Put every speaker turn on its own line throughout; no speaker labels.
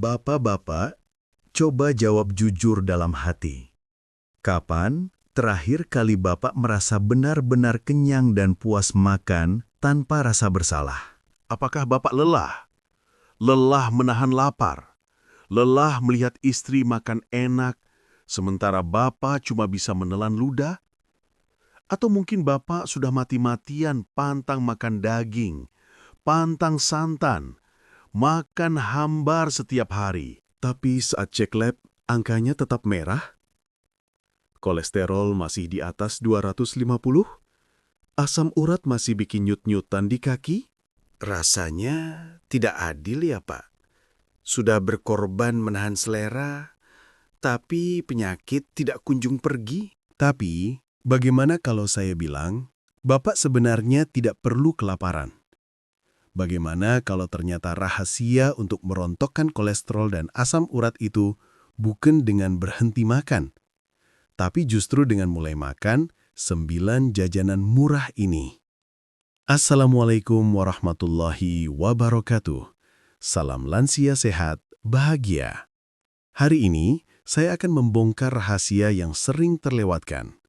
Bapak-bapak, coba jawab jujur dalam hati. Kapan terakhir kali Bapak merasa benar-benar kenyang dan puas makan tanpa rasa bersalah?
Apakah Bapak lelah? Lelah menahan lapar? Lelah melihat istri makan enak, sementara Bapak cuma bisa menelan ludah? Atau mungkin Bapak sudah mati-matian pantang makan daging, pantang santan, makan hambar setiap hari?
Tapi saat cek lab, angkanya tetap merah. Kolesterol masih di atas 250. Asam urat masih bikin nyut-nyutan di kaki.
Rasanya tidak adil ya, Pak. Sudah berkorban menahan selera, tapi penyakit tidak kunjung pergi.
Tapi, bagaimana kalau saya bilang, Bapak sebenarnya tidak perlu kelaparan? Bagaimana kalau ternyata rahasia untuk merontokkan kolesterol dan asam urat itu bukan dengan berhenti makan, tapi justru dengan mulai makan 9 jajanan murah ini? Assalamualaikum warahmatullahi wabarakatuh. Salam lansia sehat, bahagia. Hari ini, saya akan membongkar rahasia yang sering terlewatkan.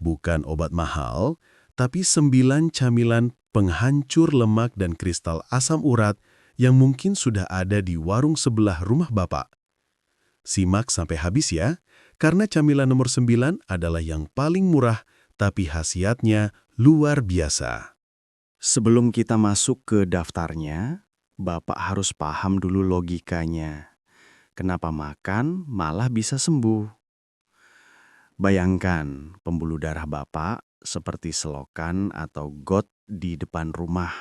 Bukan obat mahal, tapi 9 camilan penghancur lemak dan kristal asam urat yang mungkin sudah ada di warung sebelah rumah Bapak. Simak sampai habis ya, karena camilan nomor 9 adalah yang paling murah, tapi khasiatnya luar biasa.
Sebelum kita masuk ke daftarnya, Bapak harus paham dulu logikanya. Kenapa makan malah bisa sembuh? Bayangkan pembuluh darah Bapak seperti selokan atau got di depan rumah.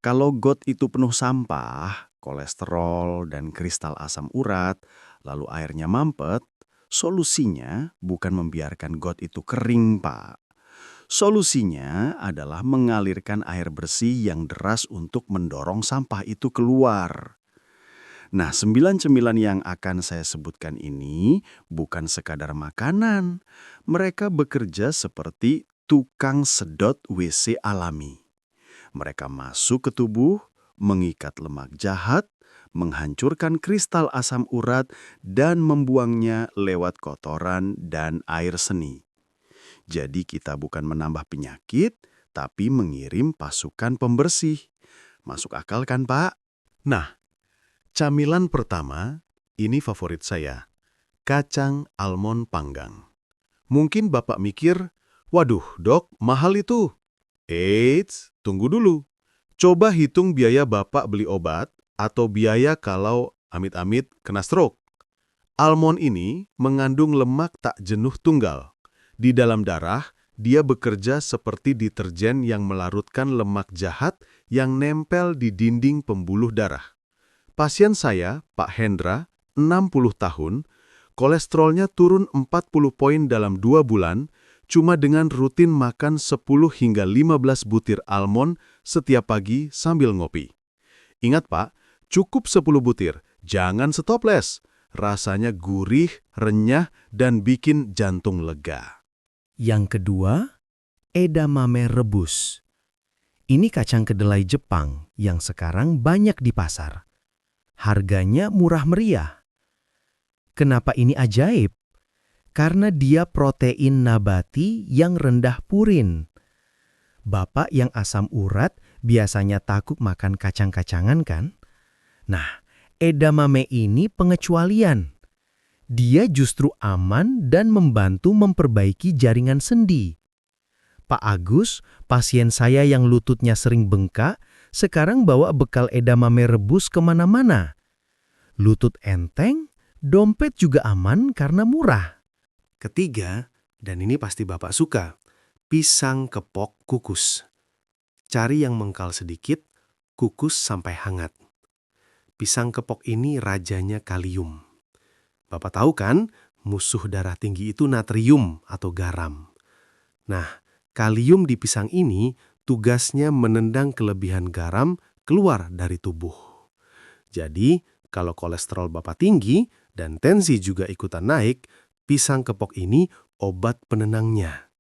Kalau got itu penuh sampah, kolesterol, dan kristal asam urat, lalu airnya mampet, solusinya bukan membiarkan got itu kering, Pak. Solusinya adalah mengalirkan air bersih yang deras untuk mendorong sampah itu keluar. Nah, 9 cemilan yang akan saya sebutkan ini bukan sekadar makanan. Mereka bekerja seperti tukang sedot WC alami. Mereka masuk ke tubuh, mengikat lemak jahat, menghancurkan kristal asam urat, dan membuangnya lewat kotoran dan air seni. Jadi kita bukan menambah penyakit, tapi mengirim pasukan pembersih. Masuk akal kan, Pak?
Nah, camilan pertama, ini favorit saya, kacang almond panggang. Mungkin Bapak mikir, waduh dok, mahal itu. Eits, tunggu dulu. Coba hitung biaya Bapak beli obat atau biaya kalau amit-amit kena stroke. Almond ini mengandung lemak tak jenuh tunggal. Di dalam darah, dia bekerja seperti deterjen yang melarutkan lemak jahat yang nempel di dinding pembuluh darah. Pasien saya, Pak Hendra, 60 tahun, kolesterolnya turun 40 poin dalam 2 bulan, cuma dengan rutin makan 10 hingga 15 butir almond setiap pagi sambil ngopi. Ingat Pak, cukup 10 butir, jangan stoples. Rasanya gurih, renyah, dan bikin jantung lega.
Yang kedua, edamame rebus. Ini kacang kedelai Jepang yang sekarang banyak di pasar. Harganya murah meriah. Kenapa ini ajaib? Karena dia protein nabati yang rendah purin. Bapak yang asam urat biasanya takut makan kacang-kacangan kan? Nah, edamame ini pengecualian. Dia justru aman dan membantu memperbaiki jaringan sendi. Pak Agus, pasien saya yang lututnya sering bengkak, sekarang bawa bekal edamame rebus kemana-mana. Lutut enteng, dompet juga aman karena murah.
Ketiga, dan ini pasti Bapak suka, pisang kepok kukus. Cari yang mengkal sedikit, kukus sampai hangat. Pisang kepok ini rajanya kalium. Bapak tahu kan, musuh darah tinggi itu natrium atau garam. Nah, kalium di pisang ini tugasnya menendang kelebihan garam keluar dari tubuh. Jadi, kalau kolesterol Bapak tinggi dan tensi juga ikutan naik, pisang kepok ini obat penenangnya.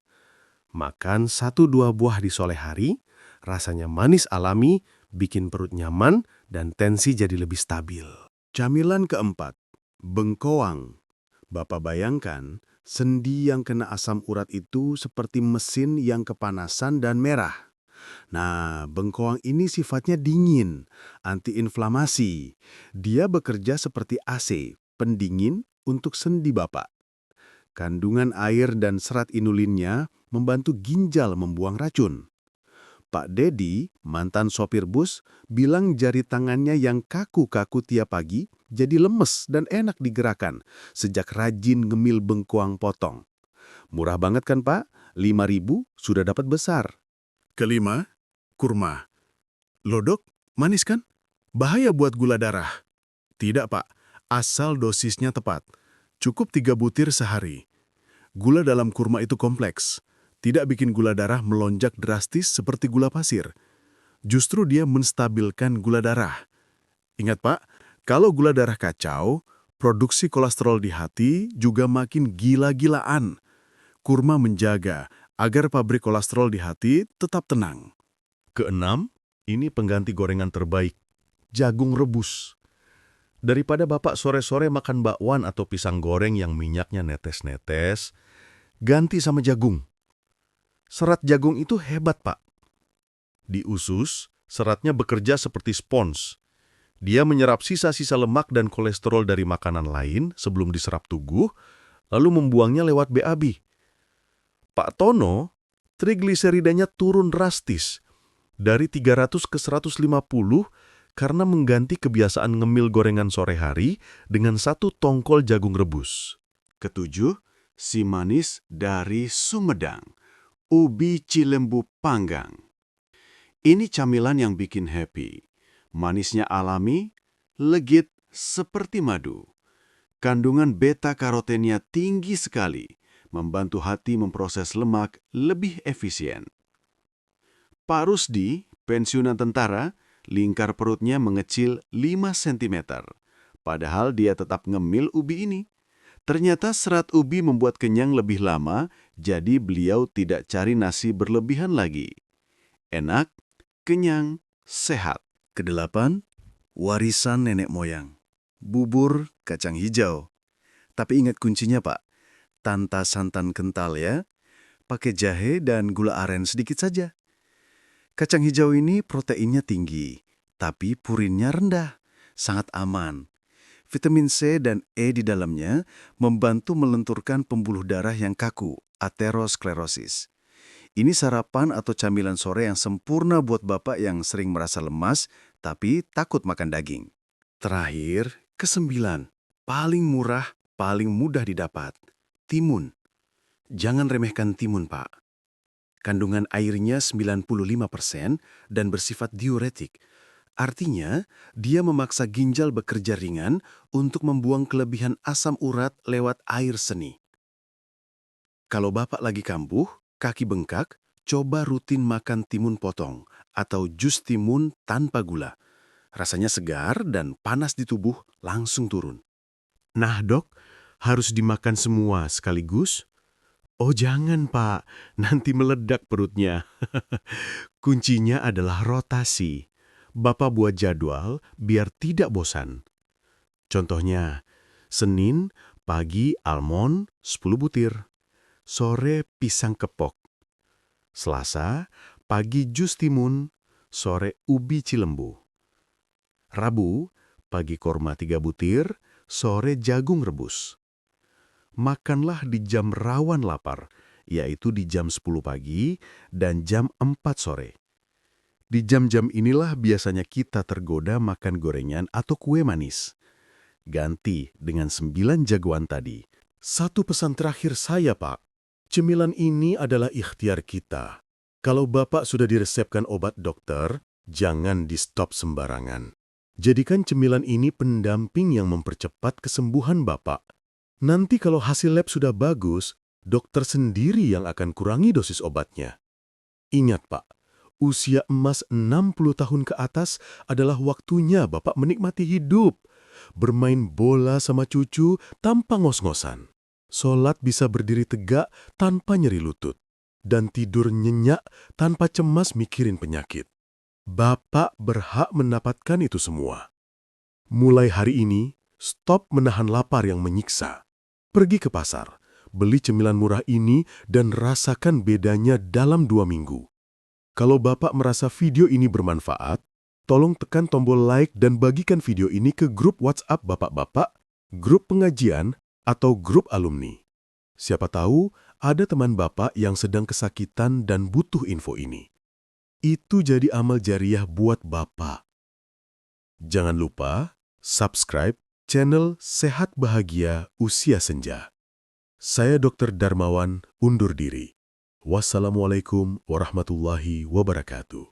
Makan 1-2 buah di sore hari, rasanya manis alami, bikin perut nyaman, dan tensi jadi lebih stabil.
Camilan keempat, bengkoang. Bapak bayangkan, sendi yang kena asam urat itu seperti mesin yang kepanasan dan merah. Nah, bengkoang ini sifatnya dingin, antiinflamasi. Dia bekerja seperti AC, pendingin untuk sendi Bapak. Kandungan air dan serat inulinnya membantu ginjal membuang racun. Pak Dedi, mantan sopir bus, bilang jari tangannya yang kaku-kaku tiap pagi jadi lemes dan enak digerakkan sejak rajin ngemil bengkoang potong. Murah banget kan Pak? 5.000 sudah dapat besar.
Kelima, kurma. Loh dok, manis kan? Bahaya buat gula darah. Tidak pak, asal dosisnya tepat. Cukup 3 butir sehari. Gula dalam kurma itu kompleks. Tidak bikin gula darah melonjak drastis seperti gula pasir. Justru dia menstabilkan gula darah. Ingat pak, kalau gula darah kacau, produksi kolesterol di hati juga makin gila-gilaan. Kurma menjaga agar pabrik kolesterol di hati tetap tenang. Keenam, ini pengganti gorengan terbaik, jagung rebus. Daripada Bapak sore-sore makan bakwan atau pisang goreng yang minyaknya netes-netes, ganti sama jagung. Serat jagung itu hebat, Pak. Di usus, seratnya bekerja seperti spons. Dia menyerap sisa-sisa lemak dan kolesterol dari makanan lain sebelum diserap tubuh, lalu membuangnya lewat BAB. Pak Tono, trigliseridanya turun drastis, dari 300 ke 150 karena mengganti kebiasaan ngemil gorengan sore hari dengan 1 tongkol jagung rebus.
Ketujuh, si manis dari Sumedang, ubi cilembu panggang. Ini camilan yang bikin happy. Manisnya alami, legit seperti madu. Kandungan beta-karotennya tinggi sekali, membantu hati memproses lemak lebih efisien. Pak Rusdi, pensiunan tentara, lingkar perutnya mengecil 5 cm. Padahal dia tetap ngemil ubi ini. Ternyata serat ubi membuat kenyang lebih lama, jadi beliau tidak cari nasi berlebihan lagi. Enak, kenyang, sehat.
Kedelapan, warisan nenek moyang. Bubur kacang hijau. Tapi ingat kuncinya Pak, tanpa santan kental ya. Pakai jahe dan gula aren sedikit saja. Kacang hijau ini proteinnya tinggi, tapi purinnya rendah, sangat aman. Vitamin C dan E di dalamnya membantu melenturkan pembuluh darah yang kaku, aterosklerosis. Ini sarapan atau camilan sore yang sempurna buat Bapak yang sering merasa lemas, tapi takut makan daging.
Terakhir, ke-9, paling murah, paling mudah didapat, timun. Jangan remehkan timun, Pak. Kandungan airnya 95% dan bersifat diuretik. Artinya, dia memaksa ginjal bekerja ringan untuk membuang kelebihan asam urat lewat air seni. Kalau Bapak lagi kambuh, kaki bengkak, coba rutin makan timun potong atau jus timun tanpa gula. Rasanya segar dan panas di tubuh langsung turun.
Nah dok, harus dimakan semua sekaligus? Oh jangan pak, nanti meledak perutnya. Kuncinya adalah rotasi. Bapak buat jadwal biar tidak bosan. Contohnya, Senin pagi almond 10 butir, sore pisang kepok. Selasa pagi jus timun, sore ubi cilembu. Rabu pagi korma 3 butir, sore jagung rebus. Makanlah di jam rawan lapar, yaitu di jam 10 pagi dan jam 4 sore. Di jam-jam inilah biasanya kita tergoda makan gorengan atau kue manis. Ganti dengan 9 jagoan tadi. Satu pesan terakhir saya, Pak. Cemilan ini adalah ikhtiar kita. Kalau Bapak sudah diresepkan obat dokter, jangan di-stop sembarangan. Jadikan cemilan ini pendamping yang mempercepat kesembuhan Bapak. Nanti kalau hasil lab sudah bagus, dokter sendiri yang akan kurangi dosis obatnya. Ingat, Pak. Usia emas 60 tahun ke atas adalah waktunya Bapak menikmati hidup. Bermain bola sama cucu tanpa ngos-ngosan. Sholat bisa berdiri tegak tanpa nyeri lutut. Dan tidur nyenyak tanpa cemas mikirin penyakit. Bapak berhak mendapatkan itu semua.
Mulai hari ini, stop menahan lapar yang menyiksa. Pergi ke pasar, beli cemilan murah ini dan rasakan bedanya dalam 2 minggu. Kalau Bapak merasa video ini bermanfaat, tolong tekan tombol like dan bagikan video ini ke grup WhatsApp Bapak-Bapak, grup pengajian, atau grup alumni. Siapa tahu ada teman Bapak yang sedang kesakitan dan butuh info ini. Itu jadi amal jariah buat Bapak. Jangan lupa subscribe channel Sehat Bahagia Usia Senja. Saya Dr. Darmawan undur diri. Wassalamualaikum warahmatullahi wabarakatuh.